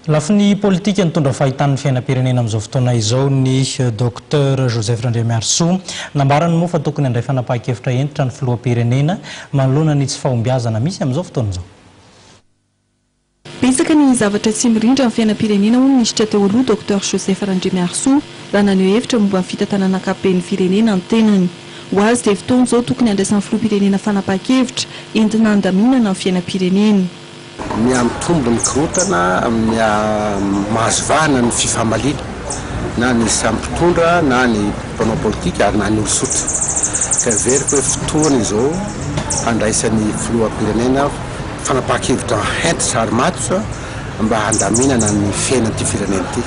Lafiny politika nitondra fahitan'ny fiainam-pirenena amin'izao fotoana izao ny Dr Joseph Randriamairsoa nambarany moa fa tokony handray fanapahan-kevitra entitra ny filoham-pirenena manoloana ny tsy fahombiazana misy amin'izao fotoana izao. Betsaka ny zavatra tsy mirindra amin'ny fiainam-pirenena hoy ministra teo aloha Dr Joseph Randriamairsoa raha naneho hevitra momba ny fitantanana ankapoben'ny firenena ny tenany. Ho azy dia fotoana izao tokony handraisan'ny filoham-pirenena fanapahan-kevitra entina handaminana ny fiainam-pirenena. Miamitombo ny korotana amin'ny mahazovana ny fifamaliana na ny sampitondra na ny mpanao politika ary na ny olosotra ka veriko hoe fotoana izao handraisan'ny filoham-pirenena fanapahan-kevitra hentitra ary matotra mba handaminana ny fiainan'ity firenena ity.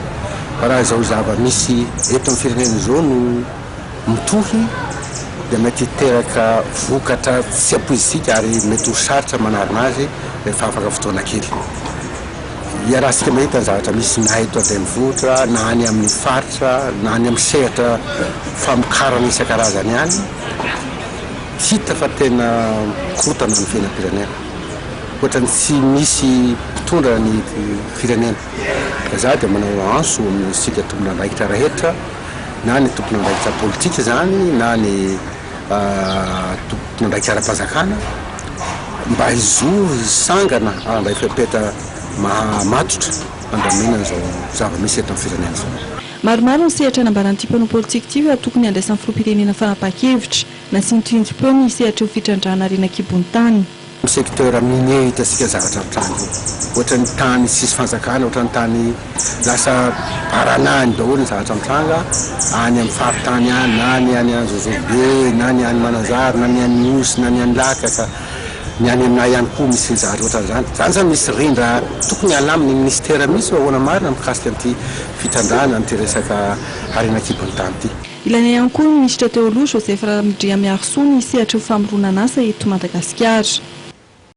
Raha izao zava-misy eto amin'ny firenena izao no mitohy dia mety teraka vokatra tsy apoizitsika ary mety ho sarotra manarina azy rehefa afaka fotoana kely. Iarahantsika mahita ny zavatra misy na eto an-drenivohitra na any amin'ny faritra na any amin'ny sehatra famokarana isan-karazany ihany tsy hita fa tena korotana ny fiainam-pirenena ohatrany tsy misy mpitondra ny firenena. Za dia manao anso amin'isika tompon'andraikitra rehetra na ny tompon'andraikitra politika zany na ny tompon'andraikitra ara-panjakana mba hizory sangana andray fiampeta matotra handaminana izao zava-misy eto amin'ny firenena izao. Maromaro ny sehatra nambaran'ity mpanao politika ity fa tokony handraisan'ny filoham-pirenena fanapahan-kevitra na sy nitrinjim-peo ny sehatra ho fitrandrahana rena kibony tany. Sekteur minier hitasika zavatra trano ohatra ny tany sisy fanjakana ohatra ny tany lasa baranany daholo ny zavatra mitranga any amin'ny faritany any na ny any Zozobe na ny any Mananjary na ny any Osy na ny any Lakaka ny any amina ihany koa misy zavatra ohatran'izany. Zany zany misy rindra tokony alamin'ny ministera misy ahoana marina mikasika an'ity fitandrahana an'ity resaka harena kibony tany ity. Ilaina ihany koa ny ministra teo aloha Joseph Randriamairsoa ny sehatra ho famoronana asa eto Madagasikara.